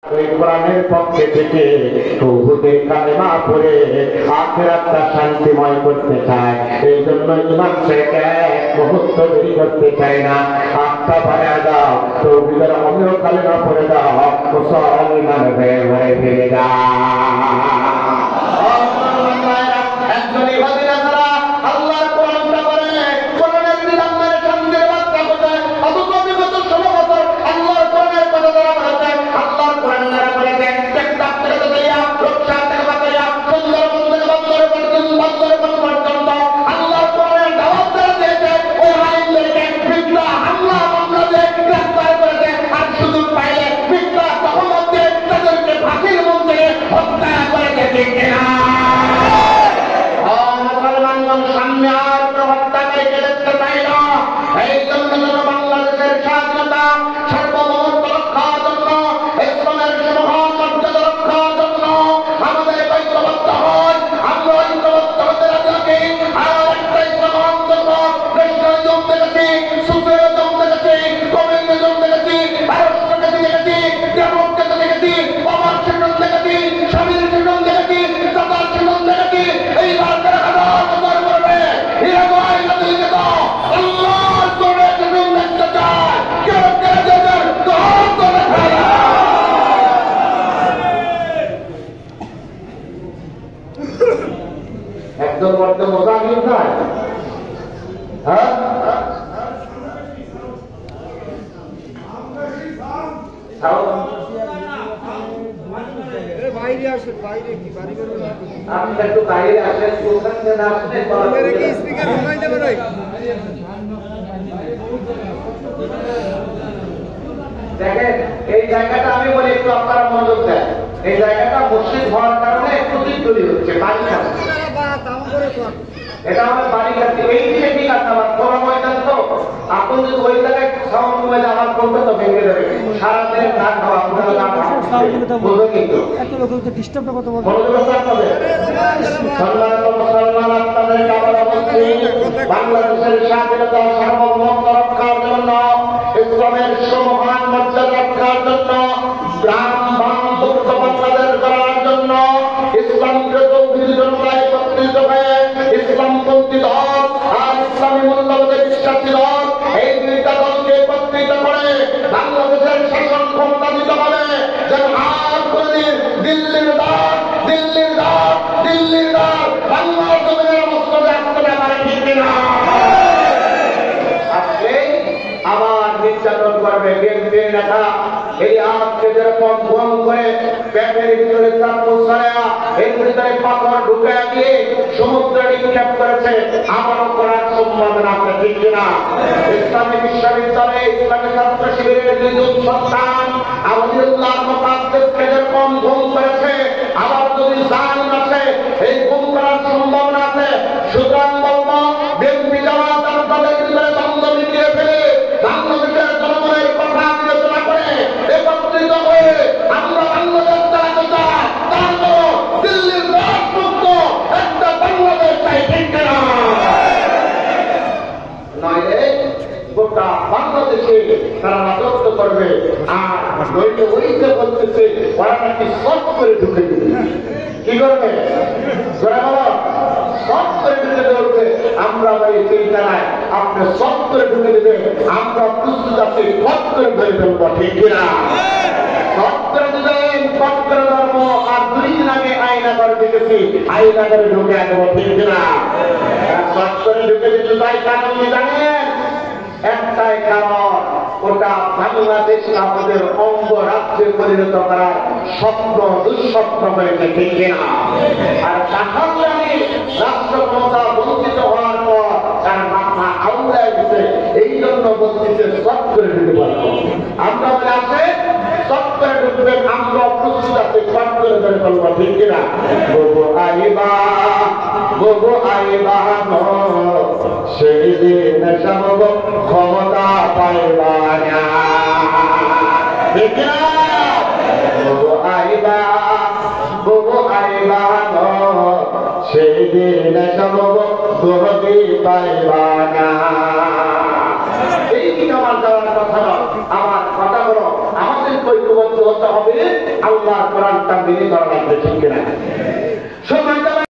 কোরআনের পক্ষে থেকে তৌহিদের কালেমা পড়ে আখিরাতটা শান্তিময় করতে চায়। এই জন্য ইমাম সাহেব এক মুহূর্ত দেরি করতে চায় না। আটটা ভরে দাও, তৌহিদের অমীয় কালেমা পড়ে দাও, মুসলমান হয়ে ঘরে ফিরে যাও। একদম বড্ড মজা নিয়ে যায়। হ্যাঁ, আপনি একটু বাইরে আসেন, দেখেন এই জায়গাটা আমি বলি একটু আপনারা মনোযোগ দেন। এই জায়গাটা মসজিদ হওয়ার কারণে একটু দিক তৈরি হচ্ছে, বাড়ি খাচ্ছে, এটা আমার বাড়ি খাচ্ছে। এই দিকে ঠিক আছে, আমার খোলা ময়দান তো, আপনি যদি ওই জায়গায় সাউন্ড ময়দান আমার ফোনটা তো ভেঙে দেবে। সারাদিনের না খাওয়া আপনারা না বলবে, কিন্তু মুসলমান আপনাদের বাংলাদেশের স্বাধীনতা সার্বভৌমত্ব রক্ষার জন্য, ইসলামের সমহান মর্যাদা রক্ষার জন্য, গ্রাম বাংলা বাংলাদেশ করার জন্য ইসলামকে তৌহিদ জনতায় একত্রিত হয়ে ইসলামপন্থী দল আর ইসলামী মূল্যবোধে বিশ্বাসী দল, এই দুইটা দলকে একত্রিত করে বাংলাদেশের শাসন ক্ষমতা দিতে হবে, যেন আর কোনদিন দিল্লির দাঁত দিল্লির দাঁত দিল্লির দাঁত বাংলার জমিনের মস্তকে আসতে না পারে। ঠিক না? আজকে আবার নির্যাতন করবে বিএনপির নেতা। এই আজকে যেরকম ফোন করে পেটের ভিতরে চাকু ছড়া, এর ভিতরে পাথর ঢুকে দিয়ে সমুদ্রে নিক্ষেপ করেছে, আবারও করার সম্ভাবনা আছে। ঠিক কিনা? ইসলামী বিশ্ববিদ্যালয়ে ইসলামী ছাত্র শিবিরের দুজন সন্তান আবদুল্লাহ মুকাদ্দেসকে যেরকম গুম করেছে, আবার যদি জালিম আছে এই গুম করার সম্ভাবনা আছে। সুতরাং বলবো বিএনপি জামাত তাদের ভিতরে দ্বন্দ্ব মিটিয়ে ফেলে বাংলাদেশের জনগণের কথা বিবেচনা করে একত্রিত হয়ে আমরা বাংলাদেশ চালাতে চাই, তারপর দিল্লির রাজমুক্ত একটা বাংলাদেশ চাই। ঠিক না? নইলে গোটা বাংলাদেশে তারা রাজত্ব করবে। আর নইলে ওইটা বলতেছে ওরা নাকি সব করে ঢুকে দেবে। কি করবে? সব করে ঢুকে দেবে। আমরা এই চিন্তা নাই, আপনি সব করে ঢুকে দেবে, আমরা প্রস্তুত আছি সব করে ধরে ফেলবো। ঠিক কিনা? সব করে দিবেন, সব করে ধরবো। আর 2 দিন আগে আয়নাগর দেখেছি, আয়নাগরে ঢুকে আসবো। ঠিক কিনা? সব করে ঢুকে দিতে চাই কারণ জানেন, একটাই কারণ, ওটা বাংলাদেশ আমাদের অঙ্গরাজ্যে পরিণত করার স্বপ্ন দুঃস্বপ্ন হয়েছে। ঠিক কিনা? আর তাহলে রাষ্ট্র ক্ষমতা বঞ্চিত হওয়ার পর তার মাথা আউলায় গেছে, এই জন্য বলতেছে সব করে ঢুকে পারবো। আমরা বলে আছে সব করে ঢুকবে, আমরা প্রস্তুত আছে সব করে ধরে ফেলবো। ঠিক কিনা? বহু আইবা বহু আইবা সেই দিন সব ক্ষমতা পাইবা না। ঠিক কিনা? বহু আইবা সেই দিন সব গতি পাইবা না। এই দিন আমার যাওয়ার কথা নয়, আমার কথা হলো আমাদের ঐক্যবদ্ধ হতে হবে, আল্লাহর কোরআনটা মেনে চলা লাগবে, ঠিক কিনা?